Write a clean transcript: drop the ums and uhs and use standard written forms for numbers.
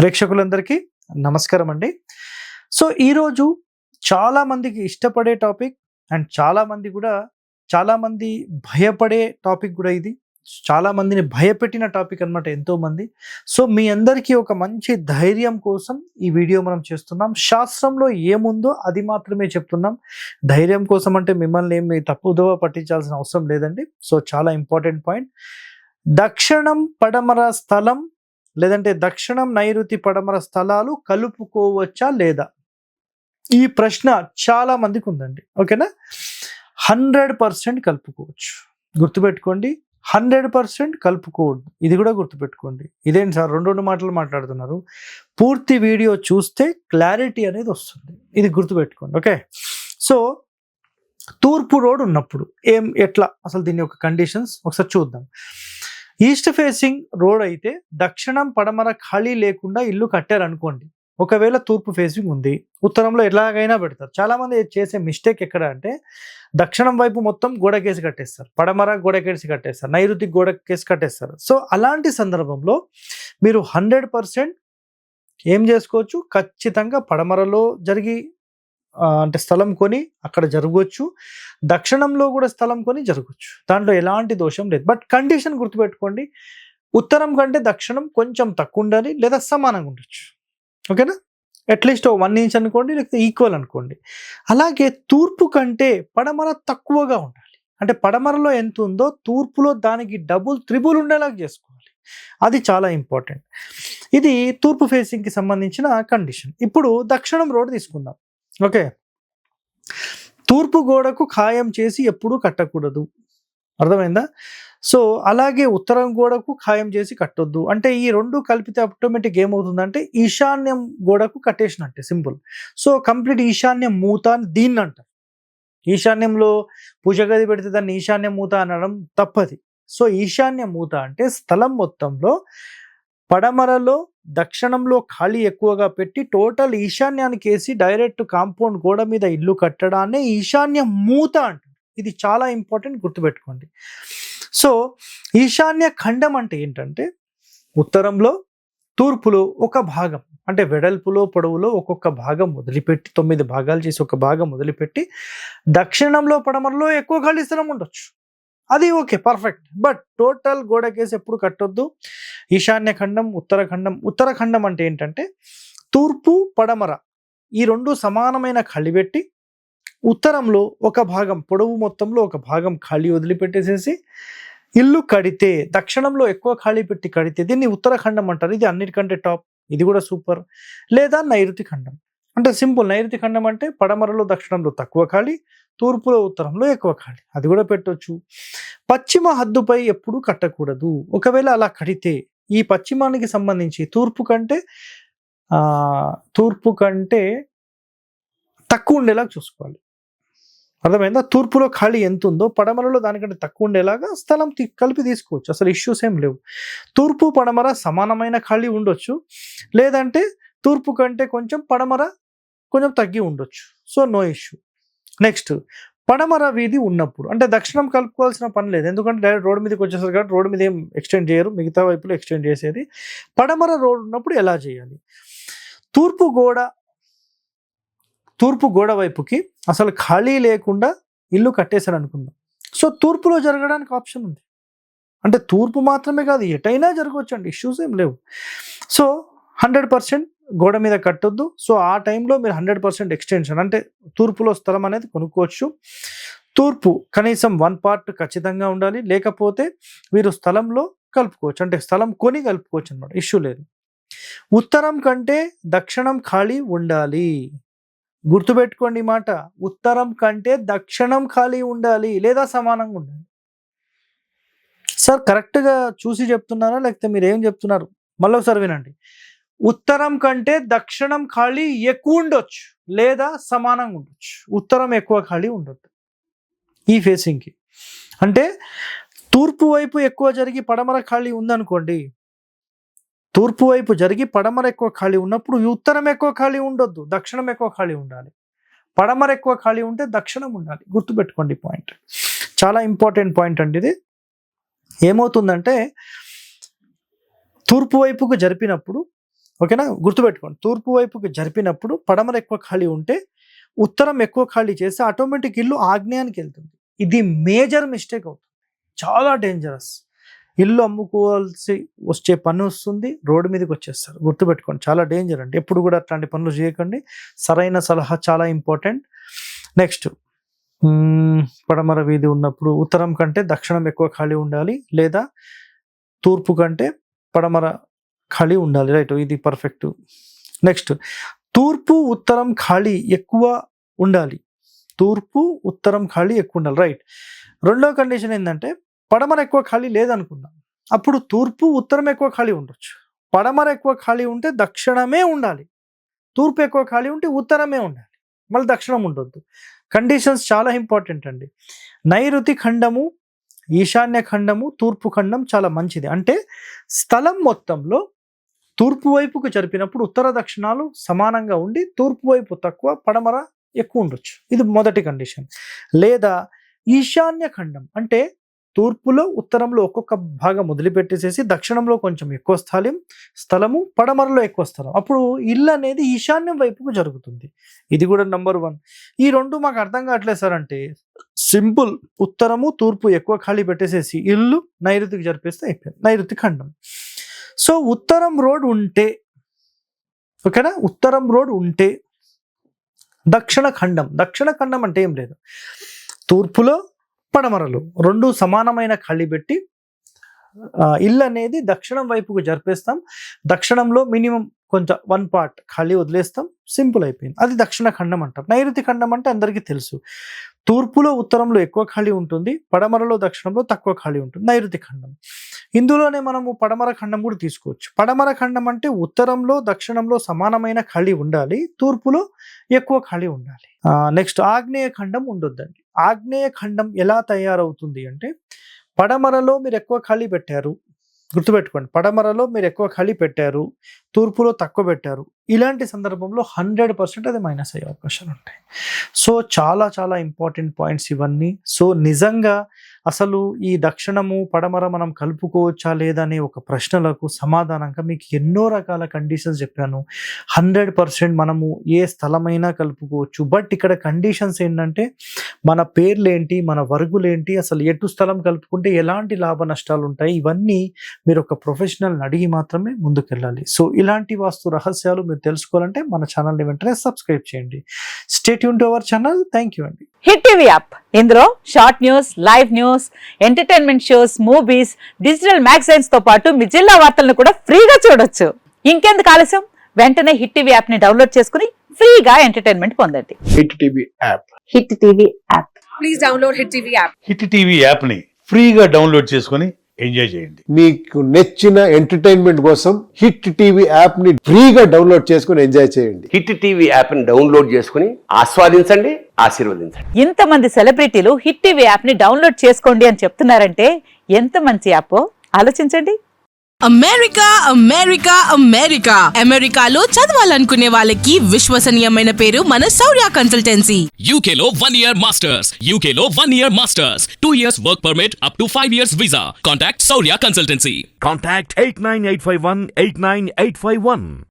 ప్రేక్షకులందరికీ నమస్కారం అండి. సో ఈరోజు చాలా మందికి ఇష్టపడే టాపిక్ అండ్ చాలా మంది భయపడే టాపిక్ కూడా ఇది. చాలా మందిని భయపెట్టిన టాపిక్ అన్నమాట ఎంతోమంది. సో మీ అందరికీ ఒక మంచి ధైర్యం కోసం ఈ వీడియో మనం చేస్తున్నాం. శాస్త్రంలో ఏముందో అది మాత్రమే చెప్తున్నాం. ధైర్యం కోసం అంటే మిమ్మల్ని ఏమి తప్పుదోవ పట్టించాల్సిన అవసరం లేదండి. సో చాలా ఇంపార్టెంట్ పాయింట్. దక్షిణం పడమర స్థలం లేదంటే దక్షిణం నైరుతి పడమర స్థలాలు కలుపుకోవచ్చా లేదా? ఈ ప్రశ్న చాలా మందికి ఉందండి. ఓకేనా? 100% కలుపుకోవచ్చు. గుర్తుపెట్టుకోండి, 100% కలుపుకోవద్దు. ఇది కూడా గుర్తుపెట్టుకోండి. ఇదేంటి సార్ రెండు మాటలు మాట్లాడుతున్నారు? పూర్తి వీడియో చూస్తే క్లారిటీ అనేది వస్తుంది. ఇది గుర్తుపెట్టుకోండి. ఓకే, సో తూర్పు రోడ్ ఉన్నప్పుడు ఎట్లా అసలు దీని యొక్క కండిషన్స్ ఒకసారి చూద్దాం. ఈస్ట్ ఫేసింగ్ రోడ్ అయితే దక్షిణం పడమర ఖాళీ లేకుండా ఇల్లు కట్టారు అనుకోండి. ఒకవేళ తూర్పు ఫేసింగ్ ఉంది, ఉత్తరంలో ఎలాగైనా పెడతారు. చాలా మంది చేసే మిస్టేక్ ఎక్కడ అంటే దక్షిణం వైపు మొత్తం గోడకేసి కట్టేస్తారు, పడమర గోడకేసి కట్టేస్తారు, నైరుతి గోడకేసి కట్టేస్తారు. సో అలాంటి సందర్భంలో మీరు 100% ఏం చేసుకోవచ్చు, ఖచ్చితంగా పడమరలో అంటే స్థలం కొని అక్కడ జరగవచ్చు, దక్షిణంలో కూడా స్థలం కొని జరగవచ్చు. దాంట్లో ఎలాంటి దోషం లేదు. బట్ కండిషన్ గుర్తుపెట్టుకోండి, ఉత్తరం కంటే దక్షిణం కొంచెం తక్కువ ఉండాలి లేదా సమానంగా ఉండొచ్చు. ఓకేనా? అట్లీస్ట్ 1 ఇంచ్ అనుకోండి, లేకపోతే ఈక్వల్ అనుకోండి. అలాగే తూర్పు కంటే పడమర తక్కువగా ఉండాలి. అంటే పడమరలో ఎంత ఉందో తూర్పులో దానికి డబుల్ త్రిబుల్ ఉండేలాగా చేసుకోవాలి. అది చాలా ఇంపార్టెంట్. ఇది తూర్పు ఫేసింగ్కి సంబంధించిన కండిషన్. ఇప్పుడు దక్షిణం రోడ్ తీసుకుందాం. ఓకే, తూర్పు గోడకు ఖాయం చేసి ఎప్పుడూ కట్టకూడదు. అర్థమైందా? సో అలాగే ఉత్తరం గోడకు ఖాయం చేసి కట్టొద్దు. అంటే ఈ రెండు కలిపితే ఆటోమేటిక్ ఏమవుతుందంటే ఈశాన్యం గోడకు కట్టేసినట్టే, సింపుల్. సో కంప్లీట్ ఈశాన్యం మూత అని దీన్ని అంటారు. ఈశాన్యంలో పూజ గది పెడితే దాన్ని ఈశాన్య మూత అనడం తప్పది. సో ఈశాన్య మూత అంటే స్థలం మొత్తంలో పడమరలో దక్షిణంలో ఖాళీ ఎక్కువగా పెట్టి టోటల్ ఈశాన్యానికి వేసి డైరెక్ట్ కాంపౌండ్ గోడ మీద ఇల్లు కట్టడాన్ని ఈశాన్య మూత అంటారు. ఇది చాలా ఇంపార్టెంట్, గుర్తుపెట్టుకోండి. సో ఈశాన్య ఖండం అంటే ఏంటంటే ఉత్తరంలో తూర్పులో ఒక భాగం, అంటే వెడల్పులో పొడవులో ఒక్కొక్క భాగం వదిలిపెట్టి 9 భాగాలు చేసి ఒక భాగం వదిలిపెట్టి దక్షిణంలో పడమరలో ఎక్కువ ఖాళీ స్థలం ఉండొచ్చు. అది ఓకే, పర్ఫెక్ట్. బట్ టోటల్ గోడకేసి ఎప్పుడు కట్టొద్దు. ఈశాన్య ఖండం, ఉత్తరఖండం అంటే ఏంటంటే తూర్పు పడమర ఈ రెండు సమానమైన ఖాళీ పెట్టి ఉత్తరంలో ఒక భాగం పొడవు మొత్తంలో ఒక భాగం ఖాళీ వదిలిపెట్టేసేసి ఇల్లు కడితే, దక్షిణంలో ఎక్కువ ఖాళీ పెట్టి కడితే దీన్ని ఉత్తరఖండం అంటారు. ఇది అన్నిటికంటే టాప్, ఇది కూడా సూపర్. లేదా నైరుతి ఖండం అంటే సింపుల్. నైరుతి ఖండం అంటే పడమరలో దక్షిణంలో తక్కువ ఖాళీ, తూర్పులో ఉత్తరంలో ఎక్కువ ఖాళీ, అది కూడా పెట్టొచ్చు. పశ్చిమ హద్దుపై ఎప్పుడు కట్టకూడదు. ఒకవేళ అలా కడితే ఈ పశ్చిమానికి సంబంధించి తూర్పు కంటే తక్కువ ఉండేలాగా చూసుకోవాలి. అర్థమైందా? తూర్పులో ఖాళీ ఎంత ఉందో పడమరలో దానికంటే తక్కువ ఉండేలాగా స్థలం కలిపి తీసుకోవచ్చు. అసలు ఇష్యూస్ ఏం లేవు. తూర్పు పడమర సమానమైన ఖాళీ ఉండొచ్చు, లేదంటే తూర్పు కంటే కొంచెం పడమర కొంచెం తగ్గి ఉండొచ్చు. So no issue. నెక్స్ట్, పడమర వీధి ఉన్నప్పుడు అంటే దక్షిణం కలుపుకోవాల్సిన పని లేదు, ఎందుకంటే డైరెక్ట్ రోడ్ మీదకి వచ్చేసారు కాబట్టి రోడ్ మీద ఏం ఎక్స్టెండ్ చేయరు, మిగతా వైపులో ఎక్స్టెండ్ చేసేది. పడమర రోడ్ ఉన్నప్పుడు ఎలా చేయాలి? తూర్పు గోడ వైపుకి అసలు ఖాళీ లేకుండా ఇల్లు కట్టేశారు అనుకుందాం. సో తూర్పులో జరగడానికి ఆప్షన్ ఉంది. అంటే తూర్పు మాత్రమే కాదు, ఎటైనా జరగవచ్చు అండి, ఇష్యూస్ ఏం లేవు. సో 100% గోడ మీద కట్టొద్దు. సో ఆ టైంలో మీరు 100% ఎక్స్టెన్షన్ అంటే తూర్పులో స్థలం అనేది కొనుక్కోవచ్చు. తూర్పు కనీసం 1 పార్ట్ ఖచ్చితంగా ఉండాలి, లేకపోతే మీరు స్థలంలో కలుపుకోవచ్చు, అంటే స్థలం కొని కలుపుకోవచ్చు అనమాట, ఇష్యూ లేదు. ఉత్తరం కంటే దక్షిణం ఖాళీ ఉండాలి. గుర్తుపెట్టుకోండి ఈ మాట, ఉత్తరం కంటే దక్షిణం ఖాళీ ఉండాలి లేదా సమానంగా ఉండాలి. సార్ కరెక్ట్గా చూసి చెప్తున్నారా లేకపోతే మీరు ఏం చెప్తున్నారు? మళ్ళీ ఒకసారి వినండి. ఉత్తరం కంటే దక్షిణం ఖాళీ ఎక్కువ ఉండొచ్చు లేదా సమానంగా ఉండొచ్చు, ఉత్తరం ఎక్కువ ఖాళీ ఉండొద్దు ఈ ఫేసింగ్కి. అంటే తూర్పు వైపు ఎక్కువ జరిగి పడమర ఖాళీ ఉందనుకోండి, తూర్పు వైపు జరిగి పడమర ఎక్కువ ఖాళీ ఉన్నప్పుడు ఉత్తరం ఎక్కువ ఖాళీ ఉండొద్దు, దక్షిణం ఎక్కువ ఖాళీ ఉండాలి. పడమర ఎక్కువ ఖాళీ ఉంటే దక్షిణం ఉండాలి. గుర్తుపెట్టుకోండి పాయింట్, చాలా ఇంపార్టెంట్ పాయింట్ అండి ఇది. ఏమవుతుందంటే తూర్పు వైపుకు జరిపినప్పుడు ఓకేనా, గుర్తుపెట్టుకోండి. తూర్పు వైపుకి జరిపినప్పుడు పడమర ఎక్కువ ఖాళీ ఉంటే ఉత్తరం ఎక్కువ ఖాళీ చేస్తే ఆటోమేటిక్ ఇల్లు ఆగ్నేయానికి వెళ్తుంది. ఇది మేజర్ మిస్టేక్ అవుతుంది, చాలా డేంజరస్. ఇల్లు అమ్ముకోవాల్సి వచ్చే పని వస్తుంది, రోడ్డు మీదకి వచ్చేస్తారు. గుర్తుపెట్టుకోండి, చాలా డేంజర్ అండి. ఎప్పుడు కూడా అట్లాంటి పనులు చేయకండి. సరైన సలహా చాలా ఇంపార్టెంట్. నెక్స్ట్, పడమర వీధి ఉన్నప్పుడు ఉత్తరం కంటే దక్షిణం ఎక్కువ ఖాళీ ఉండాలి, లేదా తూర్పు కంటే పడమర ఖాళీ ఉండాలి. రైట్, ఇది పర్ఫెక్ట్. నెక్స్ట్, తూర్పు ఉత్తరం ఖాళీ ఎక్కువ ఉండాలి. తూర్పు ఉత్తరం ఖాళీ ఎక్కువ ఉండాలి. రైట్. రెండో కండిషన్ ఏంటంటే పడమర ఎక్కువ ఖాళీ లేదనుకుందాం, అప్పుడు తూర్పు ఉత్తరం ఎక్కువ ఖాళీ ఉండొచ్చు. పడమర ఎక్కువ ఖాళీ ఉంటే దక్షిణమే ఉండాలి, తూర్పు ఎక్కువ ఖాళీ ఉంటే ఉత్తరమే ఉండాలి, మళ్ళీ దక్షిణం ఉండొద్దు. కండిషన్స్ చాలా ఇంపార్టెంట్ అండి. నైరుతి ఖండము, ఈశాన్య ఖండము, తూర్పు ఖండం చాలా మంచిది. అంటే స్థలం మొత్తంలో తూర్పు వైపుకు జరిపినప్పుడు ఉత్తర దక్షిణాలు సమానంగా ఉండి తూర్పు వైపు తక్కువ, పడమర ఎక్కువ ఉండొచ్చు. ఇది మొదటి కండిషన్. లేదా ఈశాన్య ఖండం అంటే తూర్పులో ఉత్తరంలో ఒక్కొక్క భాగం వదిలిపెట్టేసేసి దక్షిణంలో కొంచెం ఎక్కువ స్థలము, పడమరలో ఎక్కువ స్థలం, అప్పుడు ఇల్లు అనేది ఈశాన్యం వైపుకు జరుగుతుంది. ఇది కూడా నంబర్ 1. ఈ రెండు మాకు అర్థం కావట్లేదు సార్ అంటే సింపుల్, ఉత్తరము తూర్పు ఎక్కువ ఖాళీ పెట్టేసేసి ఇల్లు నైరుతికి జరిపేస్తే అయిపోయింది, నైరుతి ఖండం. సో ఉత్తరం రోడ్ ఉంటే, ఓకేనా, ఉత్తరం రోడ్ ఉంటే దక్షిణ ఖండం అంటే ఏం లేదు, తూర్పులో పడమరలు రెండు సమానమైన ఖాళీ పెట్టి ఇల్లు అనేది దక్షిణం వైపుకు జరిపేస్తాం. దక్షిణంలో మినిమం కొంచెం 1 పార్ట్ ఖాళీ వదిలేస్తాం, సింపుల్ అయిపోయింది. అది దక్షిణ ఖండం అంటారు. నైరుతి ఖండం అంటే అందరికీ తెలుసు, తూర్పులో ఉత్తరంలో ఎక్కువ ఖాళీ ఉంటుంది, పడమరలో దక్షిణంలో తక్కువ ఖాళీ ఉంటుంది, నైరుతి ఖండం. ఇందులోనే మనము పడమర ఖండం కూడా తీసుకోవచ్చు. పడమర ఖండం అంటే ఉత్తరంలో దక్షిణంలో సమానమైన ఖాళీ ఉండాలి, తూర్పులో ఎక్కువ ఖాళీ ఉండాలి. నెక్స్ట్, ఆగ్నేయ ఖండం ఉండొద్దండి. ఆగ్నేయ ఖండం ఎలా తయారవుతుంది అంటే పడమరలో మీరు ఎక్కువ ఖాళీ పెట్టారు, గుర్తుపెట్టుకోండి, పడమరలో మీరు ఎక్కువ ఖాళీ పెట్టారు, తూర్పులో తక్కువ పెట్టారు. ఇలాంటి సందర్భంలో 100% అది మైనస్ అయ్యే అవకాశాలు ఉంటాయి. సో చాలా చాలా ఇంపార్టెంట్ పాయింట్స్ ఇవన్నీ. సో నిజంగా అసలు ఈ దక్షిణము పడమర మనం కలుపుకోవచ్చా లేదా అనే ఒక ప్రశ్నలకు సమాధానంగా మీకు ఎన్నో రకాల కండిషన్స్ చెప్పాను. 100% మనము ఏ స్థలమైనా కలుపుకోవచ్చు. బట్ ఇక్కడ కండిషన్స్ ఏంటంటే మన పేర్లేంటి, మన వర్గులేంటి, అసలు ఎటు స్థలం కలుపుకుంటే ఎలాంటి లాభ నష్టాలు ఉంటాయి, ఇవన్నీ మీరు ఒక ప్రొఫెషనల్ని అడిగి మాత్రమే ముందుకెళ్ళాలి. సో ఇలాంటి వాస్తు రహస్యాలు మీరు తెలుసుకోవాలంటే మన ఛానల్ని వెంటనే సబ్స్క్రైబ్ చేయండి. Stay tune to our channel. Thank you అండి. హిట్ టీవీ యాప్, ఇందులో short news, live news, entertainment shows, movies, digital magazines తో పాటు మీ జిల్లా వార్తలను కూడా ఫ్రీగా చూడొచ్చు. ఇంకెందుకు ఆలస్యం, వెంటనే హిట్ టీవీ యాప్ ని డౌన్లోడ్ చేసుకుని ఫ్రీగా ఎంటర్టైన్మెంట్ పొందండి. Hit TV app. Hit TV app. Please download hit TV app. Hit TV app ని ఫ్రీగా డౌన్లోడ్ చేసుకొని ఎంజాయ్ చేయండి. మీకు నచ్చిన ఎంటర్టైన్మెంట్ కోసం హిట్ టీవీ యాప్ ని ఫ్రీగా డౌన్లోడ్ చేసుకొని ఎంజాయ్ చేయండి. హిట్ టీవీ యాప్ ని డౌన్లోడ్ చేసుకుని ఆస్వాదించండి, ఆశీర్వదించండి. ఇంతమంది సెలబ్రిటీలు హిట్ టీవీ యాప్ ని డౌన్లోడ్ చేసుకోండి అని చెప్తున్నారంటే ఎంత మంచి యాప్ ఆలోచించండి. అమెరికా అమెరికాలో చదవాలనుకునే వాళ్ళకి విశ్వసనీయమైన పేరు మన శౌర్య కన్సల్టెన్సీ. UK లో 1 year masters. UK లో 1 year masters. 2 years work permit up to 5 years visa. Contact Saurya Consultancy. Contact 89851 89851.